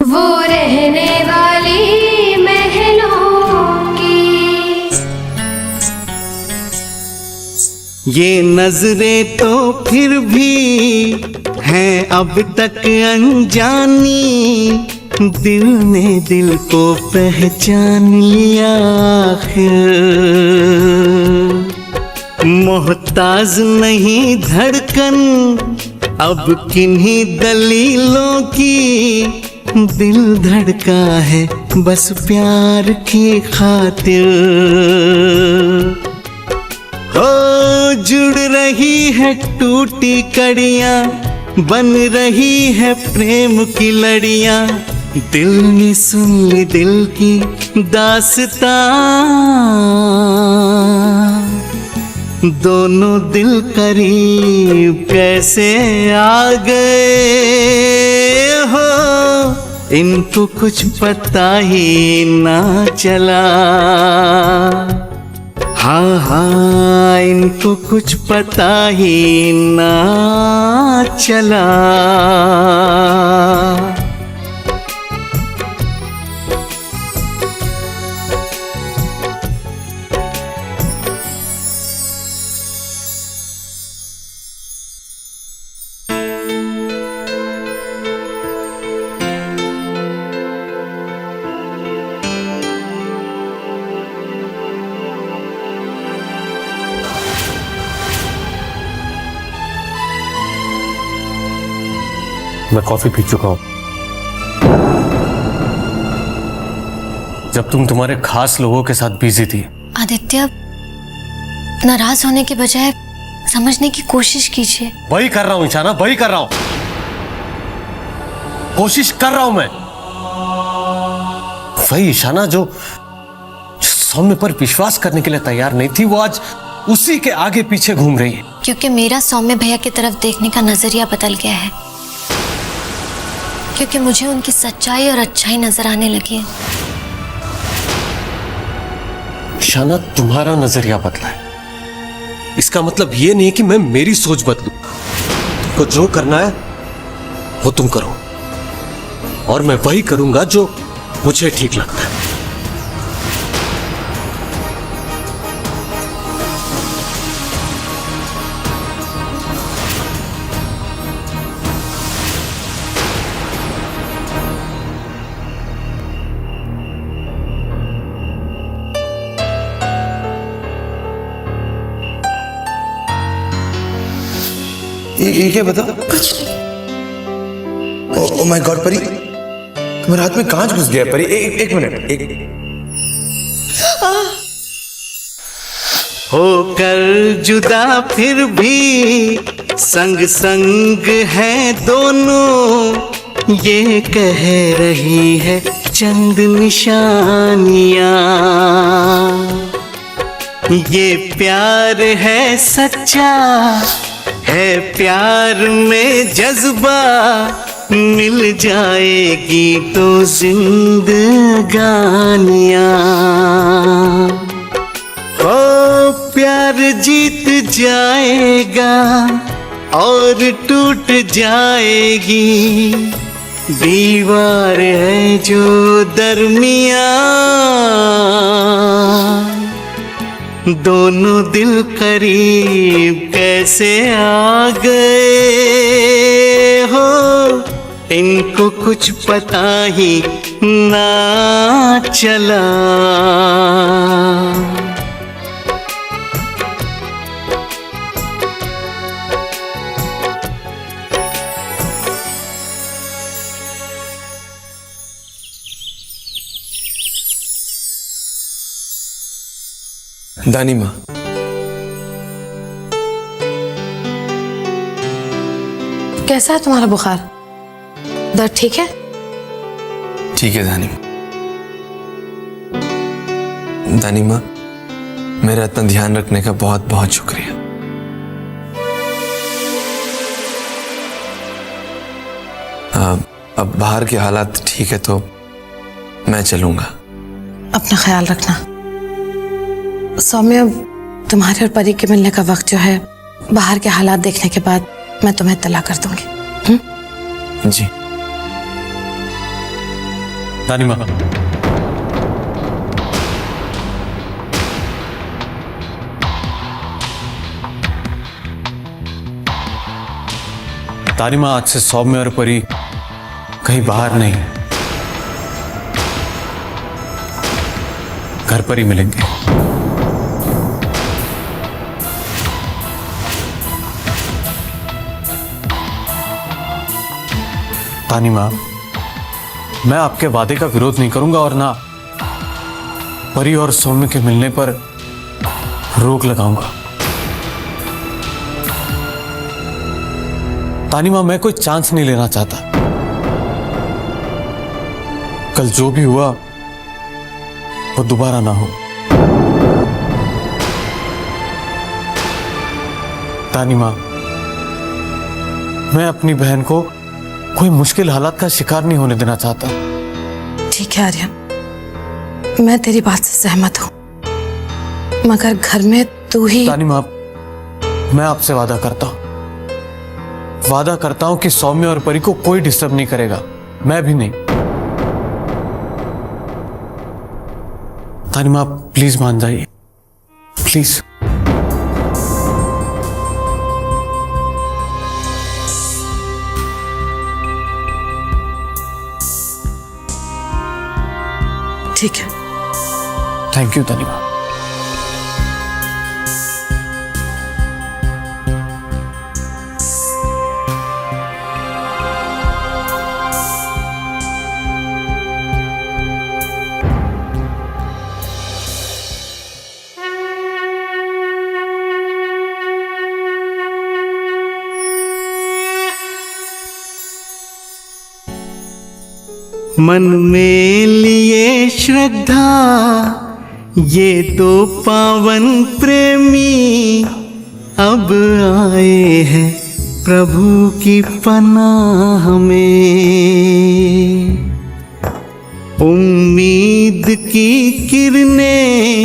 वो रहने वाली महलों की। ये नजरें तो फिर भी हैं अब तक अनजानी, दिल ने दिल को पहचान लिया आखिर। मोहताज नहीं धड़कन अब किन्हीं दलीलों की, दिल धड़का है बस प्यार की खातिर। हो जुड़ रही है टूटी कड़ियां, बन रही है प्रेम की लड़ियां, दिल ने सुन ली दिल की दास्तां। दोनों दिल करीब कैसे आ गए हो, इनको कुछ पता ही ना चला। हाँ हाँ इनको कुछ पता ही ना चला। मैं कॉफी पी चुका हूं। जब तुम तुम्हारे खास लोगों के साथ बिजी थी। आदित्य, नाराज होने के बजाय समझने की कोशिश कीजिए। वही कर रहा हूं ईशाना, वही कर रहा हूं, कोशिश कर रहा हूं मैं। वही ईशाना जो सौम्य पर विश्वास करने के लिए तैयार नहीं थी, वो आज उसी के आगे पीछे घूम रही है। क्योंकि मेरा सौम्य भैया की तरफ देखने का नजरिया बदल गया है, क्योंकि मुझे उनकी सच्चाई और अच्छाई नजर आने लगी है। ईशाना, तुम्हारा नजरिया बदला है, इसका मतलब ये नहीं कि मैं मेरी सोच बदलूं। तुमको जो करना है वो तुम करो, और मैं वही करूंगा जो मुझे ठीक लगता है। ये क्या बता? कुछ नहीं। ओह माय गॉड परी, तुम्हारे हाथ में कांच घुस गया परी। एक मिनट, एक होकर जुदा फिर भी संग संग है दोनों, ये कह रही है चंद निशानियां। ये प्यार है सच्चा, है प्यार में जज्बा, मिल जाएगी तो जिंदगानियां। ओ प्यार जीत जाएगा और टूट जाएगी, दीवार है जो दरमियां। दोनों दिल करीब कैसे आ गए हो, इनको कुछ पता ही ना चला। दानी माँ, कैसा है तुम्हारा बुखार? दर्द ठीक है? ठीक है दानी माँ। दानी माँ, मेरा इतना ध्यान रखने का बहुत बहुत शुक्रिया। अब बाहर के हालात ठीक है तो मैं चलूंगा। अपना ख्याल रखना। सौम्य, तुम्हारे और परी के मिलने का वक्त जो है, बाहर के हालात देखने के बाद मैं तुम्हें इत्तला कर दूंगी। जी। तानिमा, तानिमा, आज से सौम्य और परी कहीं बाहर नहीं, घर पर ही मिलेंगे। तानिमा, मैं आपके वादे का विरोध नहीं करूंगा और ना परी और सौम्य के मिलने पर रोक लगाऊंगा। तानिमा, मैं कोई चांस नहीं लेना चाहता। कल जो भी हुआ वो दोबारा ना हो। तानिमा, मैं अपनी बहन को कोई मुश्किल हालात का शिकार नहीं होने देना चाहता। ठीक है आर्यन, मैं तेरी बात से सहमत हूँ, मगर घर में तू ही। तानिमा, मैं आपसे वादा करता हूं कि सौम्य और परी को कोई डिस्टर्ब नहीं करेगा, मैं भी नहीं। तानिमा, प्लीज मान जाइए, प्लीज। ठीक है। Thank you Tanima. मन में लिए श्रद्धा ये दो पावन प्रेमी, अब आए हैं प्रभु की पनाह में। उम्मीद की किरणें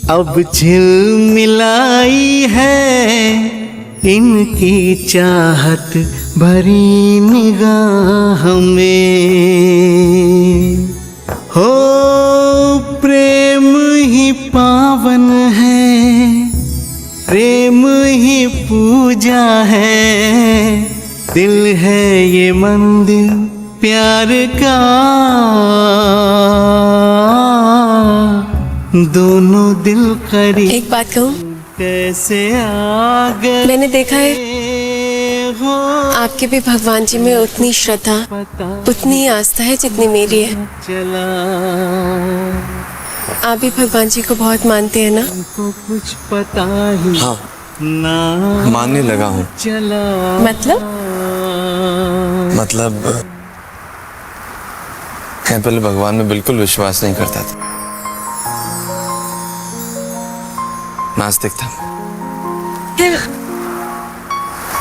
अब झिलमिलाई है, इनकी चाहत भरी निगाह में। हो प्रेम ही पावन है, प्रेम ही पूजा है, दिल है ये मंदिर प्यार का, दोनों दिल करीब। एक बात कहूँ, कैसे आ गए मैंने देखा है हो आपके भी भगवान जी में उतनी श्रद्धा, उतनी ही आस्था है जितनी मेरी है। चला आप भी भगवान जी को बहुत मानते हैं ना? को कुछ पता ही हाँ, ना मानने लगा हूँ। चला मतलब मैं पहले भगवान में बिल्कुल विश्वास नहीं करता था, नास्तिक था। फिर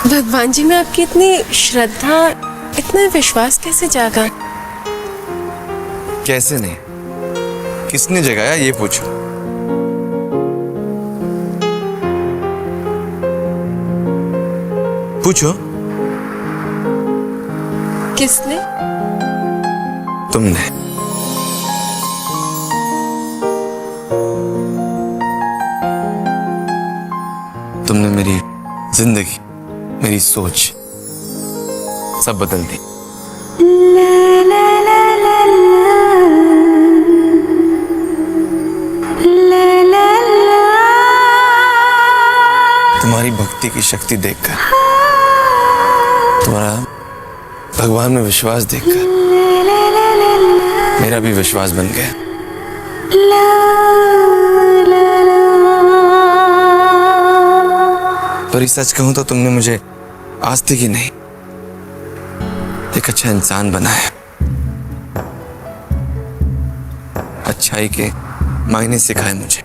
भगवान जी में आपकी इतनी श्रद्धा, इतना विश्वास कैसे जागा? कैसे नहीं, किसने जगाया ये पूछो। पूछो। किसने? तुमने। तुमने मेरी जिंदगी, मेरी सोच सब बदल दी। तुम्हारी भक्ति की शक्ति देखकर, तुम्हारा भगवान में विश्वास देखकर मेरा भी विश्वास बन गया। पर सच कहूं तो तुमने मुझे आस्तिक ही नहीं, एक अच्छा इंसान बनाया। अच्छाई के मायने सिखाए मुझे।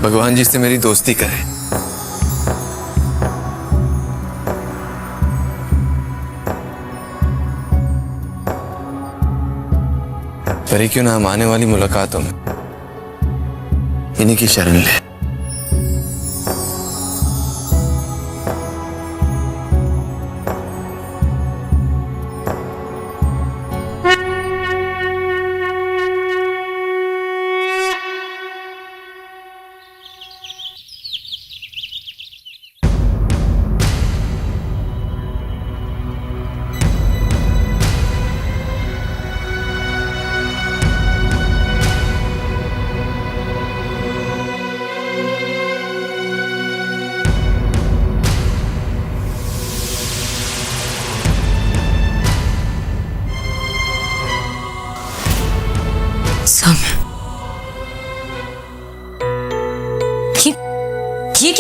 भगवान जी से मेरी दोस्ती करे। पर क्यों ना हम आने वाली मुलाकातों में इन्हीं की शरण ले।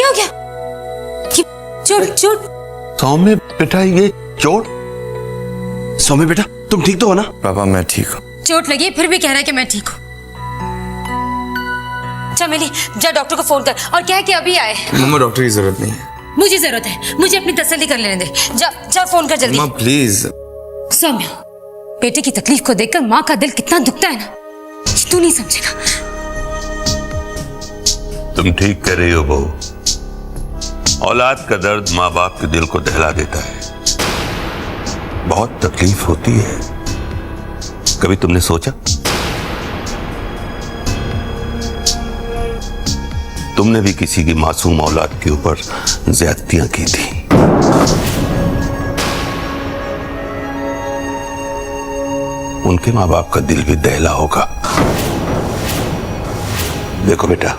क्या हो गया? ये चोट चोट। सौम्य बेटा, ये चोट? सौम्य बेटा, तुम ठीक तो हो ना? पापा मैं ठीक हूँ। चोट लगी फिर भी कह रहा है कि मैं ठीक हूँ। चमेली जा डॉक्टर को फोन कर और कह कि अभी आए। मम्मा डॉक्टर की जरूरत नहीं है। मुझे जरूरत है, मुझे अपनी तसल्ली कर लेने दे। जा जा फोन कर जल्दी। मम्मा प्लीज। सौम्या, बेटे की तकलीफ को देखकर माँ का दिल कितना दुखता है ना, तू नहीं समझेगा। तुम ठीक कह रही हो बहू। औलाद का दर्द माँ बाप के दिल को दहला देता है। बहुत तकलीफ होती है। कभी तुमने सोचा तुमने भी किसी की मासूम औलाद के ऊपर ज्यादतियां की थी? उनके माँ बाप का दिल भी दहला होगा। देखो बेटा,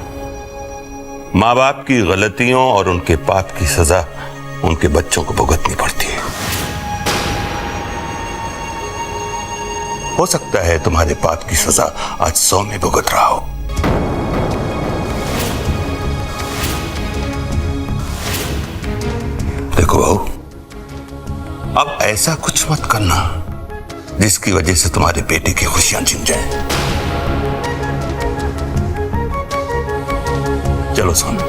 माँ बाप की गलतियों और उनके पाप की सजा उनके बच्चों को भुगतनी पड़ती है। हो सकता है तुम्हारे पाप की सजा आज सौम्य भुगत रहा हो। देखो बहू, अब ऐसा कुछ मत करना जिसकी वजह से तुम्हारे बेटे की खुशियां छिन जाए। चलो सौम्य।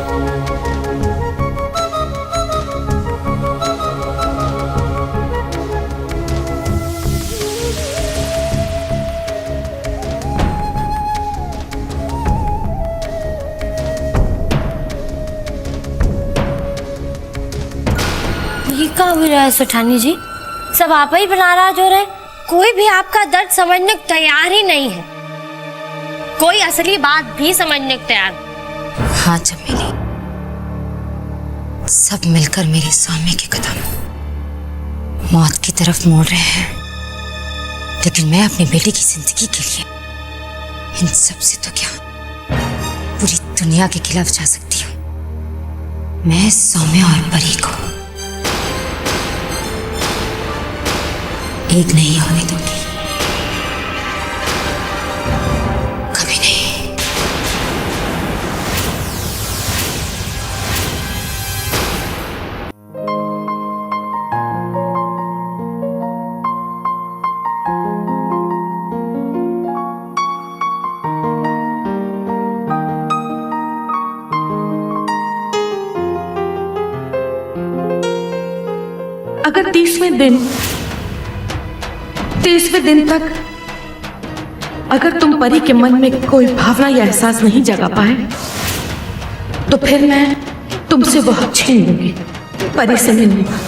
ये क्या हो रहा है सुठानी जी? सब आप ही नाराज हो रहे। कोई भी आपका दर्द समझने को तैयार ही नहीं है। कोई असली बात भी समझने को तैयार। हाँ चमेली, सब मिलकर मेरी सौम्य के कदम मौत की तरफ मोड़ रहे हैं, लेकिन मैं अपनी बेटी की जिंदगी के लिए इन सब से तो क्या पूरी दुनिया के खिलाफ जा सकती हूँ। मैं सौम्य और परी को एक नहीं होने दूंगी, कभी नहीं। अगर 30वें दिन तक अगर तुम परी के मन में कोई भावना या एहसास नहीं जगा पाए तो फिर मैं तुमसे वो हक छीन लूंगी परी से मिलने का।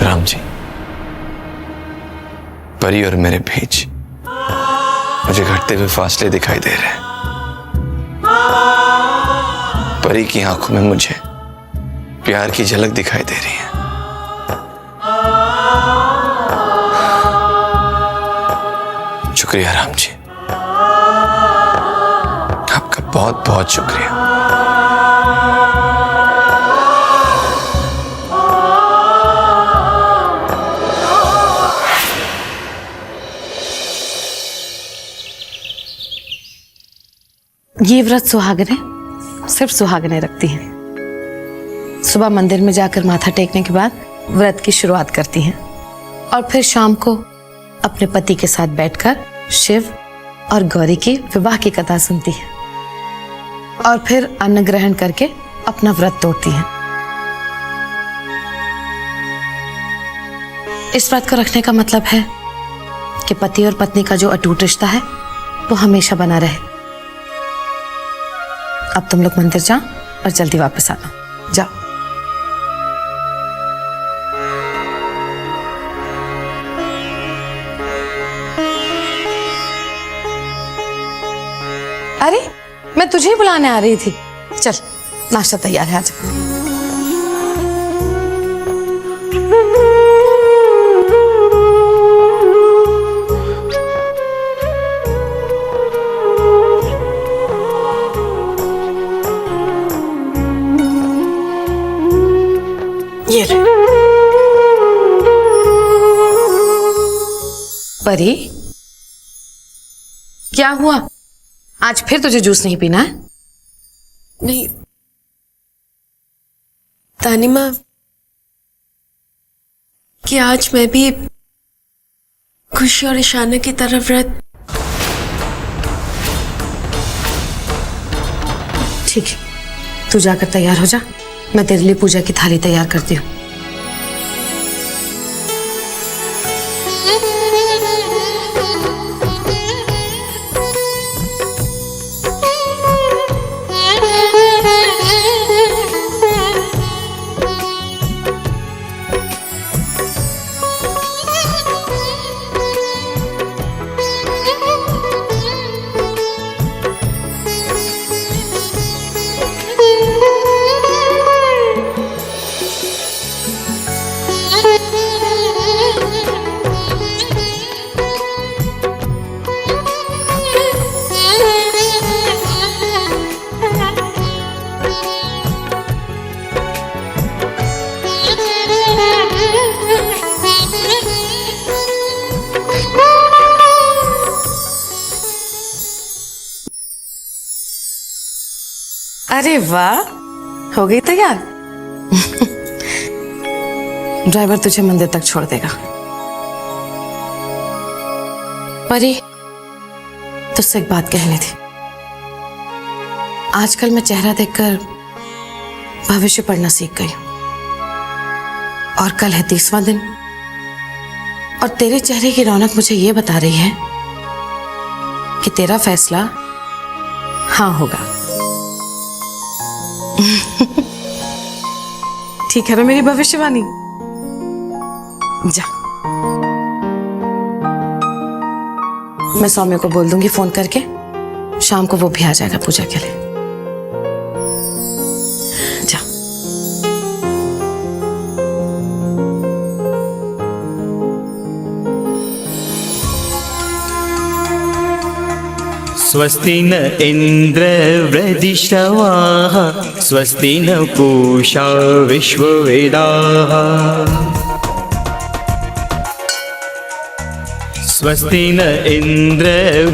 राम जी, परी और मेरे बीच मुझे घटते हुए फासले दिखाई दे रहे हैं। परी की आंखों में मुझे प्यार की झलक दिखाई दे रही है। शुक्रिया राम जी, आपका बहुत बहुत शुक्रिया। ये व्रत सुहागनें सिर्फ सुहागनें रखती हैं। सुबह मंदिर में जाकर माथा टेकने के बाद व्रत की शुरुआत करती हैं और फिर शाम को अपने पति के साथ बैठकर शिव और गौरी की विवाह की कथा सुनती हैं और फिर अन्न ग्रहण करके अपना व्रत तोड़ती हैं। इस व्रत को रखने का मतलब है कि पति और पत्नी का जो अटूट रिश्ता है वो हमेशा बना रहे। अब तुम लोग मंदिर जाओ और जल्दी वापस आना। जाओ। अरे मैं तुझे ही बुलाने आ रही थी। चल नाश्ता तैयार है, आजा। ये ले। परी, क्या हुआ? आज फिर तुझे जूस नहीं पीना है? नहीं तानी माँ, कि आज मैं भी खुशी और ईशाना की तरह व्रत। ठीक है, तू जाकर तैयार हो जा, मैं तेरे लिए पूजा की थाली तैयार करती हूँ। अरे वाह, हो गई तैयार। ड्राइवर तुझे मंदिर तक छोड़ देगा। परी, तुझसे एक बात कहनी थी। आजकल मैं चेहरा देखकर भविष्य पढ़ना सीख गई हूं, और कल है 30वां दिन, और तेरे चेहरे की रौनक मुझे ये बता रही है कि तेरा फैसला हाँ होगा। ठीक है ना मेरी भविष्यवाणी? जा, मैं सौम्य को बोल दूंगी फोन करके, शाम को वो भी आ जाएगा पूजा के लिए। जा। स्वस्ति न इंद्र वृधिश्रवाः स्वस्ति न पूषा विश्ववेदाः स्वस्ति न इंद्र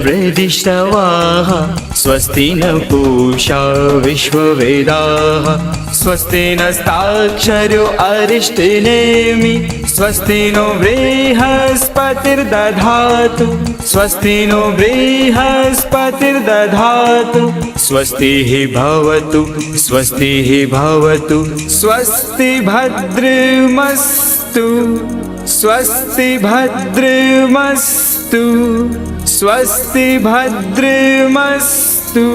वृधिश्रवाः स्वस्ति न पूषा विश्ववेदाः स्वस्ति नस्ताक्षरो अरिष्टनेमि स्वस्ति नो बृहस्पतिर्दधातु स्वस्ति नो बृहस्पतिर्दधातु स्वस्तिः भवतु स्वस्तिः भवतु स्वस्ति भद्रमस्तु स्वस्ति भद्रमस्तु स्वस्ति भद्रमस्तु।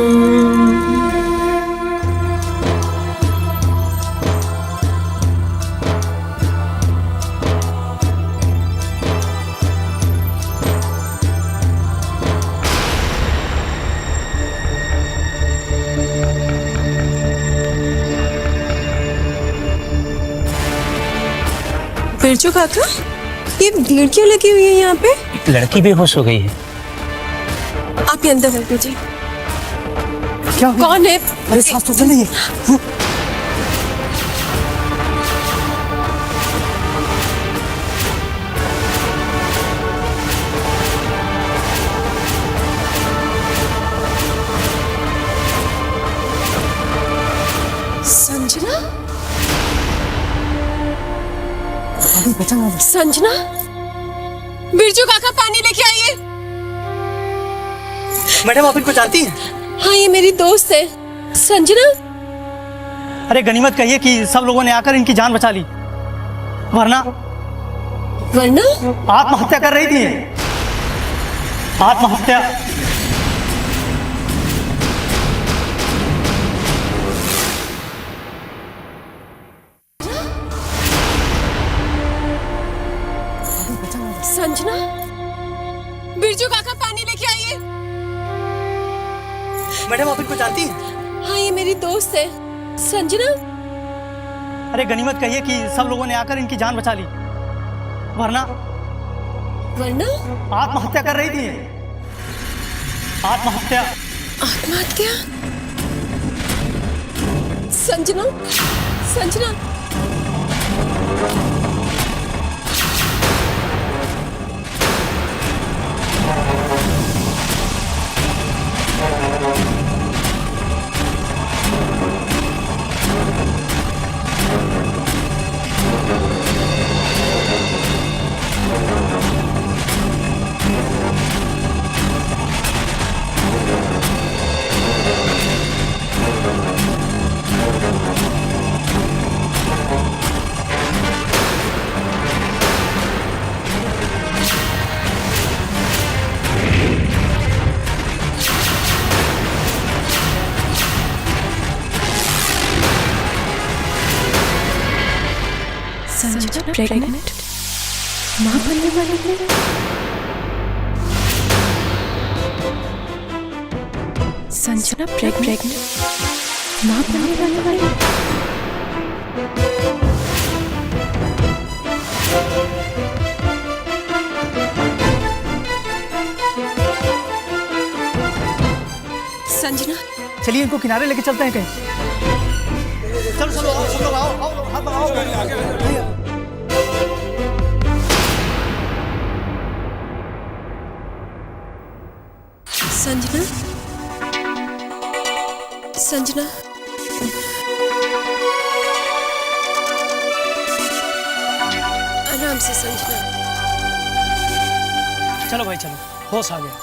बिरजू काका, ये भीड़ क्यों लगी हुई है यहाँ पे? लड़की बेहोश हो गई है। आप ये अंदर कर दीजिए। क्या कौन है? अरे साफ तो नहीं है। संजना? संजना? बिरजू काका पानी लेके आइए। मैडम आप इनको जानती हैं? हाँ, ये मेरी दोस्त है संजना। अरे गनीमत कहिए कि सब लोगों ने आकर इनकी जान बचा ली, वरना आत्महत्या कर रही थी। आत्महत्या। संजना, बिरजू काका पानी लेके आइए। मैडम आप इनको जानती हैं? हाँ, ये मेरी दोस्त है संजना। अरे गनीमत कहिए कि सब लोगों ने आकर इनकी जान बचा ली, वरना आत्महत्या कर रही थी। आत्महत्या। आत्महत्या? संजना, संजना। संजना प्रेग्नेंट, माँ बनने वाली है। संजना प्रेग्नेंट, माँ बनने वाली है। संजना, चलिए इनको किनारे लेके चलते हैं कहीं। चलो चलो आओ, सब लोग आओ आओ आओ, आओ। संजना, संजना, आराम से संजना। चलो भाई चलो, होश आ गया।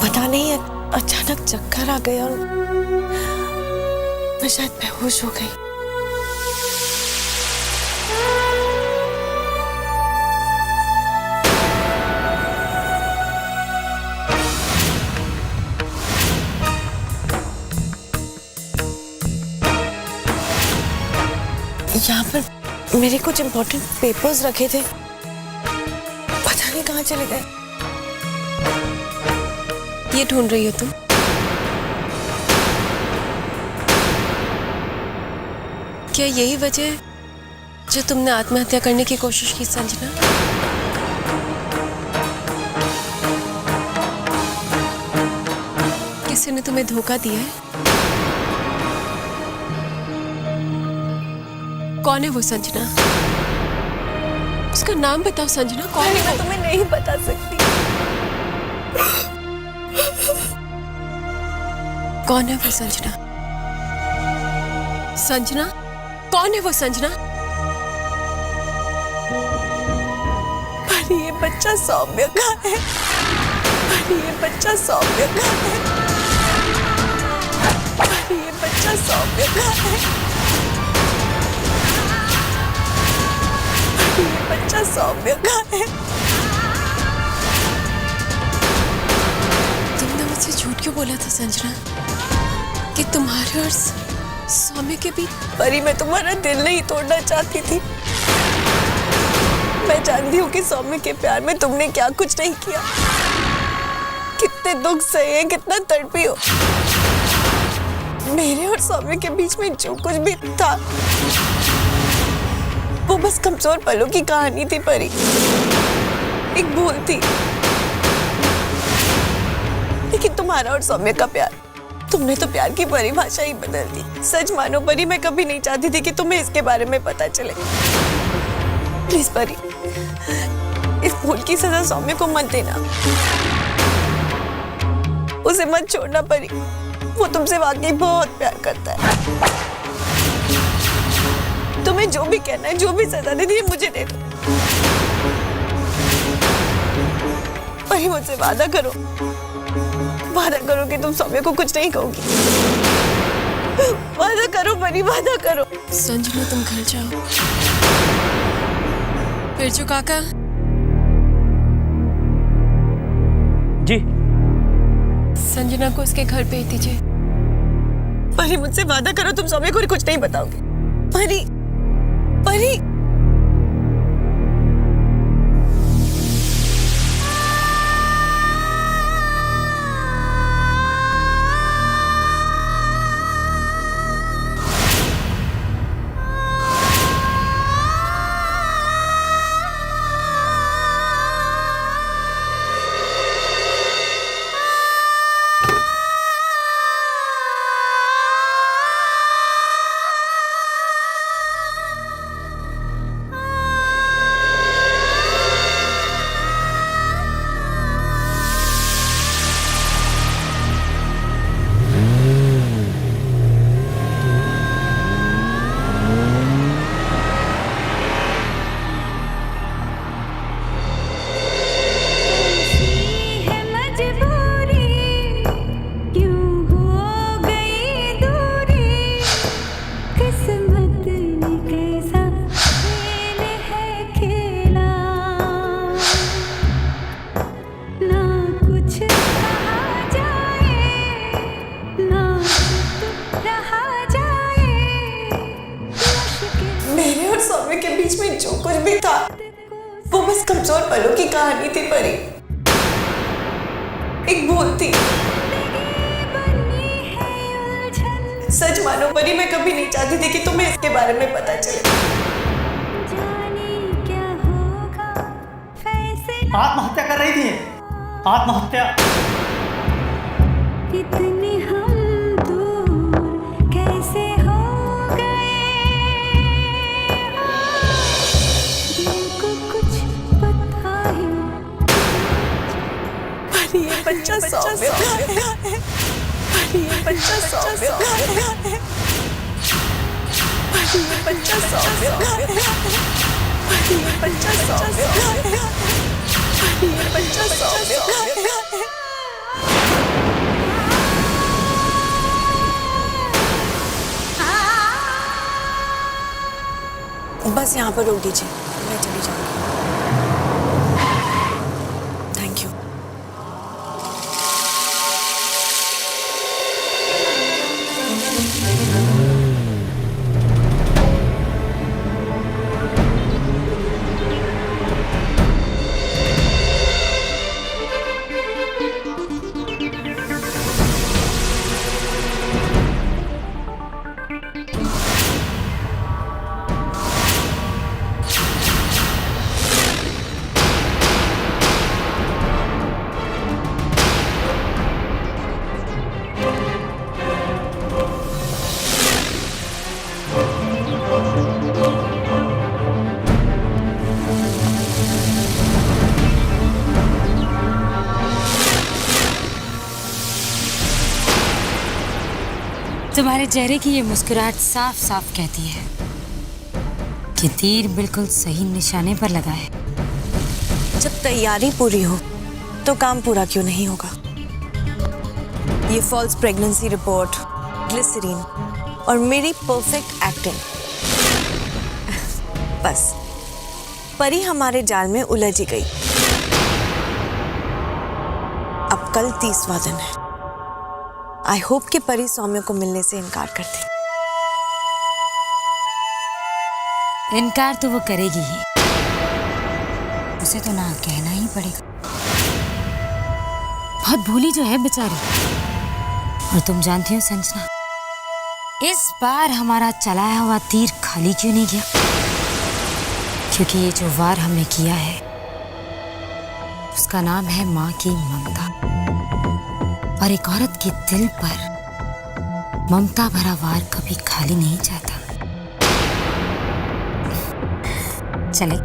पता नहीं अचानक चक्कर आ गया और मैं शायद बेहोश हो गई। यहाँ पर मेरे कुछ इम्पोर्टेंट पेपर्स रखे थे, पता नहीं कहाँ चले गए। ये ढूंढ रही हो तुम? क्या यही वजह है जो तुमने आत्महत्या करने की कोशिश की संजना? किसी ने तुम्हें धोखा दिया है? कौन है वो संजना? उसका नाम बताओ संजना, कौन है? मैं तुम्हें नहीं बता सकती। कौन है वो संजना? संजना, कौन है वो संजना? पर ये बच्चा सौम्य का है, पर ये बच्चा सौम्य का है, पर ये बच्चा सौम्य का है, पर ये बच्चा सौम्य का है। तुमने मुझसे झूठ क्यों बोला था संजना कि तुम्हारे और सौम्य के बीच? परी, मैं तुम्हारा दिल नहीं तोड़ना चाहती थी। मैं जानती हूँ कि सौम्य के प्यार में तुमने क्या कुछ नहीं किया, कितने दुख सहे, कितना तड़पी हो। मेरे और सौम्य के बीच में जो कुछ भी था वो बस कमजोर पलों की कहानी थी परी, एक भूल थी। लेकिन तुम्हारा और सौम्य का प्यार, तुमने तो प्यार की परिभाषा ही बदल दी। सच मानो परी, मैं कभी नहीं चाहती थी कि तुम्हें इसके बारे में पता चले। प्लीज परी, इस भूल की सजा सौम्य को मत देना, उसे मत छोड़ना परी। वो तुमसे वाकई बहुत प्यार करता है। तुम्हें जो भी कहना है, जो भी सजा देनी है, मुझे दे दो। परी, मुझसे वादा करो, वादा करो कि तुम सौम्य को कुछ नहीं कहोगी। वादा करो परी, वादा करो। संजना, तुम घर जाओ। बिरजू काका जी, संजना को उसके घर भेज दीजिए। परी, मुझसे वादा करो तुम सौम्य को कुछ नहीं बताओगे। परी, परी। मेरे और सौम्य के बीच में जो कुछ भी था वो बस कमजोर पलों की कहानी थी परी, एक भूल थी। सच मानो परी, मैं कभी नहीं चाहती थी कि तुम्हें इसके बारे में पता चले। आत्महत्या कर रही थी, आत्महत्या। कितने हम दूर कैसे हो गए, दिल को कुछ पता ही। परी ये बच्चा सौम्य है, परी ये बच्चा सौम्य है, परी ये बच्चा सौम्य है, परी ये बच्चा सौम्य है, परी ये बच्चा सौम्य है। बस यहाँ पर रोक दीजिए, मैं चली जाऊंगी। Thank you. तुम्हारे चेहरे की ये मुस्कुराहट साफ साफ कहती है कि तीर बिल्कुल सही निशाने पर लगा है। जब तैयारी पूरी हो तो काम पूरा क्यों नहीं होगा? ये फॉल्स प्रेगनेंसी रिपोर्ट, ग्लिसरीन और मेरी परफेक्ट एक्टिंग, बस परी हमारे जाल में उलझ ही गई। अब कल 30वां दिन है। आई होप कि परी सौम्य को मिलने से इनकार कर दे। इनकार तो वो करेगी ही, उसे तो ना कहना ही पड़ेगा। बहुत भूली जो है बेचारी। और तुम जानती हो संजना, इस बार हमारा चलाया हुआ तीर खाली क्यों नहीं गया? क्योंकि ये जो वार हमने किया है उसका नाम है माँ की ममता। और एक औरत के दिल पर ममता भरा वार कभी खाली नहीं जाता। चले।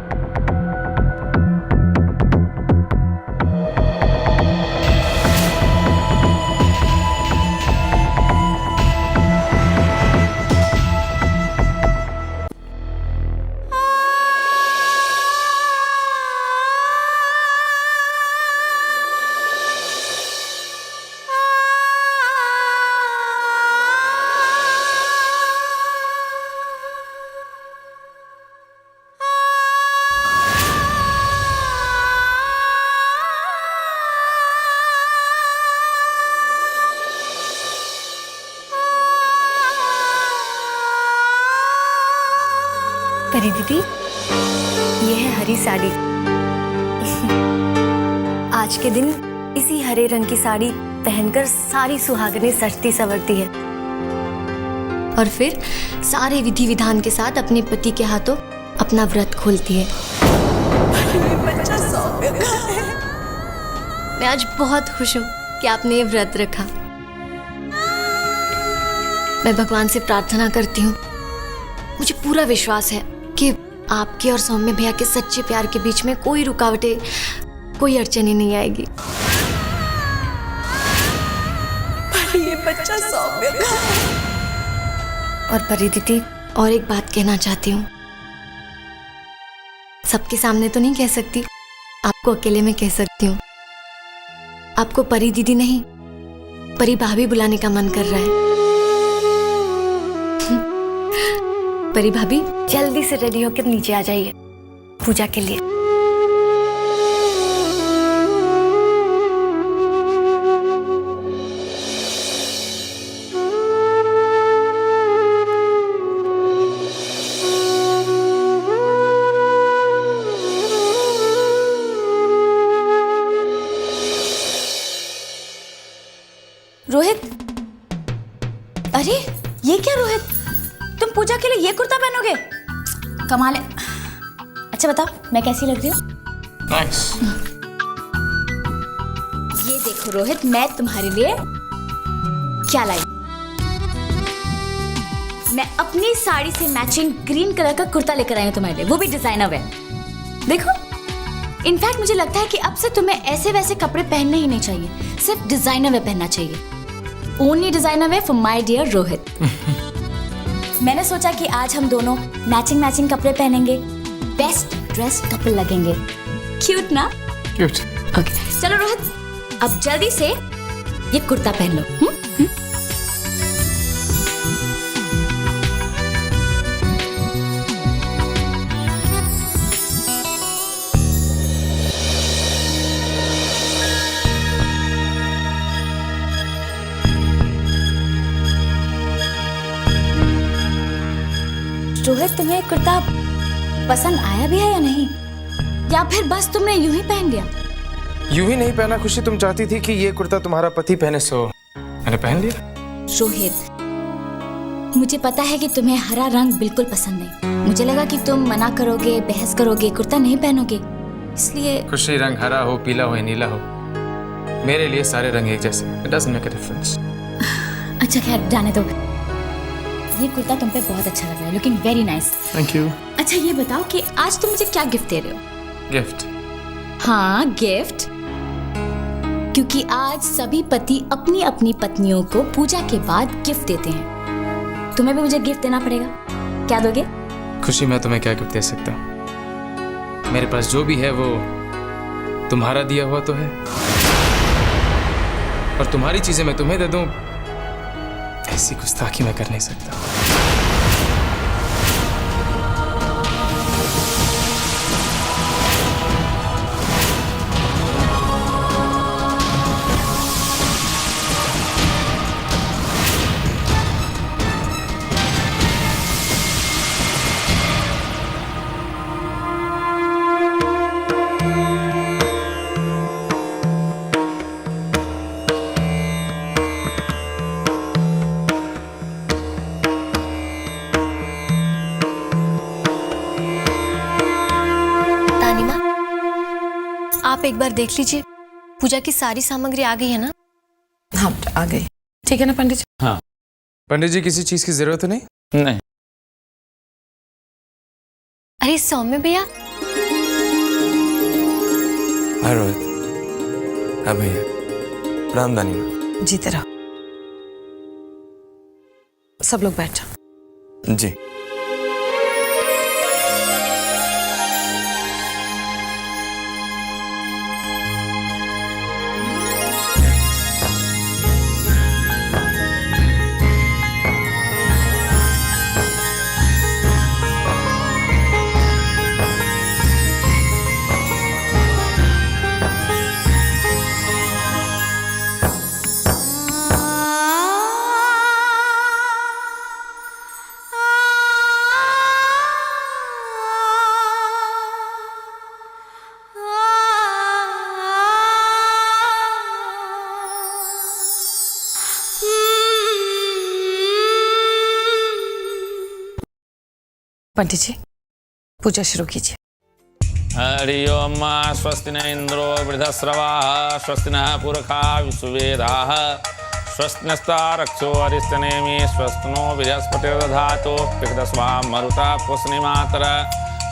परी दीदी, ये है हरी साड़ी। आज के दिन इसी हरे रंग की साड़ी पहनकर सारी सुहागनें सजती संवरती है और फिर सारे विधि विधान के साथ अपने पति के हाथों अपना व्रत खोलती है। मैं आज बहुत खुश हूँ कि आपने ये व्रत रखा। मैं भगवान से प्रार्थना करती हूँ, मुझे पूरा विश्वास है कि आपके और सौम्य भैया के सच्चे प्यार के बीच में कोई रुकावटें, कोई अड़चने नहीं आएगी। ये बच्चा सौम्य और परी दीदी, और एक बात कहना चाहती हूँ। सबके सामने तो नहीं कह सकती, आपको अकेले में कह सकती हूँ। आपको परी दीदी नहीं, परी भाभी बुलाने का मन कर रहा है। परी भाभी, जल्दी से रेडी होकर नीचे आ जाइए पूजा के लिए। क्या रोहित, तुम पूजा के लिए ये कुर्ता पहनोगे? कमाल है। अच्छा बताओ मैं कैसी लग रही हूँ? नाइस। ये देखो रोहित, मैं तुम्हारे लिए क्या लाई। मैं अपनी साड़ी से मैचिंग ग्रीन कलर का कुर्ता लेकर आई हूँ तुम्हारे लिए, वो भी डिजाइनर है। देखो, इनफैक्ट मुझे लगता है कि अब से तुम्हें ऐसे वैसे कपड़े पहनने ही नहीं चाहिए, सिर्फ डिजाइनर वेयर पहनना चाहिए। Only designer wear for my dear Rohit. मैंने सोचा कि आज हम दोनों मैचिंग मैचिंग कपड़े पहनेंगे, बेस्ट ड्रेस कपल लगेंगे। क्यूट ना? क्यूट। ओके चलो रोहित, अब जल्दी से ये कुर्ता पहन लो। रोहित, तुम्हें कुर्ता पसंद आया भी है या नहीं, या फिर बस तुमने यूं ही पहन लिया? यूं ही नहीं पहना खुशी, तुम चाहती थी कि ये कुर्ता तुम्हारा पति पहने, सो मैंने पहन लिया। रोहित, मुझे पता है कि तुम्हें हरा रंग बिल्कुल पसंद नहीं। मुझे लगा कि तुम मना करोगे, बहस करोगे, कुर्ता नहीं पहनोगे, इसलिए। खुशी, रंग हरा हो, पीला हो या नीला हो, मेरे लिए सारे रंग एक जैसे। It doesn't make a difference। अच्छा खैर जाने दो, ये कुर्ता तुम पे बहुत अच्छा लग रहा है, looking very nice. Thank you. अच्छा ये बताओ कि आज तुम मुझे क्या गिफ्ट दे रहे हो? गिफ्ट? हाँ गिफ्ट, क्योंकि आज सभी पति अपनी अपनी पत्नियों को पूजा के बाद गिफ्ट देते हैं। तुम्हें भी मुझे गिफ्ट देना पड़ेगा, क्या दोगे? खुशी, मैं तुम्हें क्या गिफ्ट दे सकता हूँ? मेरे पास जो भी है वो तुम्हारा दिया हुआ तो है, और तुम्हारी चीजें मैं तुम्हें दे दूं, ऐसी गुस्ताखी मैं कर नहीं सकता। आप एक बार देख लीजिए, पूजा की सारी सामग्री आ गई है ना? हाँ आ गई। ठीक है ना पंडित जी? हाँ। पंडित जी, किसी चीज की जरूरत नहीं? नहीं। अरे सौम्य भैया। हाय रोहित। हाँ भैया, प्रणाम दानी माँ। जीते रहो। सब लोग बैठ जाओ। जी। पंडित जी पूजा शुरू कीजिए। हरि ओम। स्वस्ति न इंद्रो वृद्धस्रवाः स्वस्ति न पुरखा विश्ववेदाः स्वस्ति नस्तारक्षो अरिष्टनेमि स्वस्ति नो बृहस्पतिर्दधातु पितरस्वां मरुता पुष्णिमातर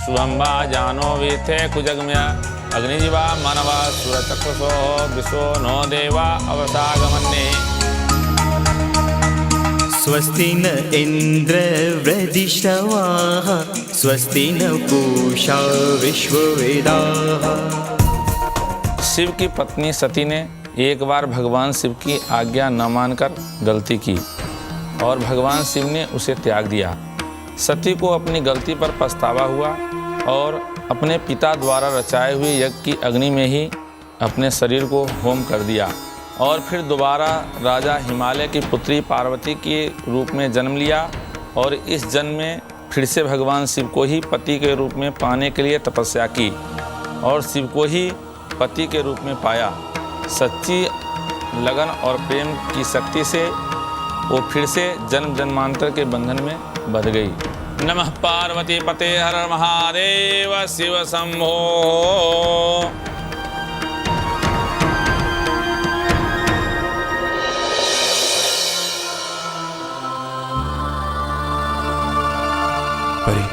शुभं वा जानो वीथे कुजग्म्य अग्निजीवा मानवा सुरचक्षुषो विश्वो नो देवा अवसागमन्ये। स्वस्ति न इंद्र वृधिश्रवाः स्वस्ति न पूषा विश्ववेदाः। शिव की पत्नी सती ने एक बार भगवान शिव की आज्ञा न मानकर गलती की और भगवान शिव ने उसे त्याग दिया। सती को अपनी गलती पर पछतावा हुआ और अपने पिता द्वारा रचाए हुए यज्ञ की अग्नि में ही अपने शरीर को होम कर दिया और फिर दोबारा राजा हिमालय की पुत्री पार्वती के रूप में जन्म लिया और इस जन्म में फिर से भगवान शिव को ही पति के रूप में पाने के लिए तपस्या की और शिव को ही पति के रूप में पाया। सच्ची लगन और प्रेम की शक्ति से वो फिर से जन्म जन्मांतर के बंधन में बंध गई। नमः पार्वती पते हर महादेव शिव शंभो। परी,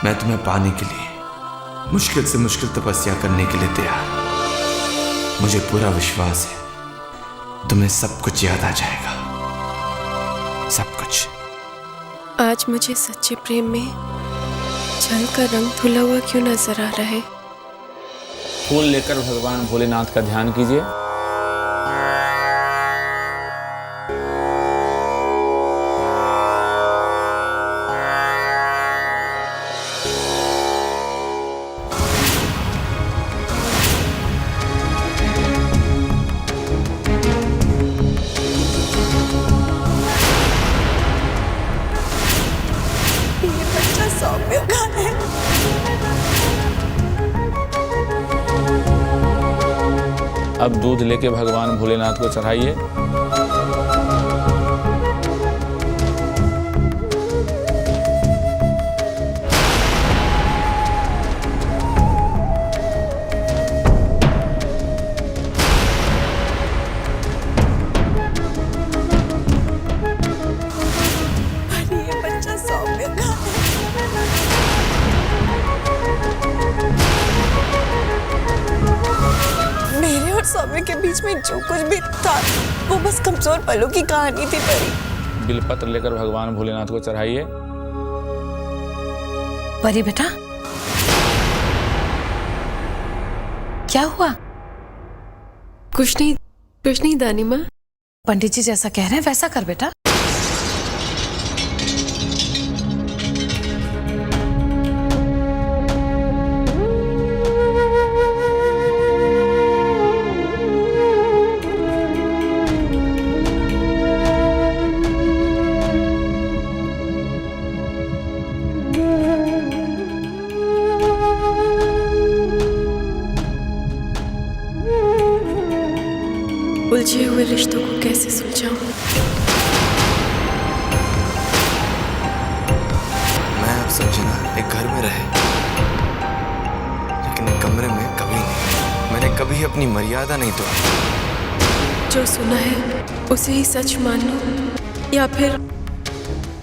मैं तुम्हें पाने के लिए मुश्किल से मुश्किल तपस्या करने के लिए तैयार। मुझे पूरा विश्वास है तुम्हें सब कुछ याद आ जाएगा, सब कुछ। आज मुझे सच्चे प्रेम में जल का रंग धुला हुआ क्यों नजर आ रहा है? फूल लेकर भगवान भोलेनाथ का ध्यान कीजिए। अब दूध लेके भगवान भोलेनाथ को चढ़ाइए। ये बच्चा सौम्य का है। मेरे और सौम्य के बीच में जो कुछ भी था वो बस कमजोर पलों की कहानी थी परी। बिलपत्र लेकर भगवान भोलेनाथ को चढ़ाइए। परी बेटा, क्या हुआ? कुछ नहीं दानी माँ। पंडित जी जैसा कह रहे हैं वैसा कर बेटा। उलझे हुए रिश्तों को कैसे सुलझाऊं? मैं अब संजना एक घर में रहे, लेकिन एक कमरे में कभी नहीं। मैंने कभी अपनी मर्यादा नहीं तोड़ी। जो सुना है उसे ही सच मान लूं या फिर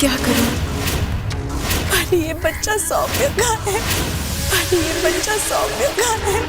क्या करूं? पर ये बच्चा सौम्य का है। पर ये बच्चा सौम्य का है।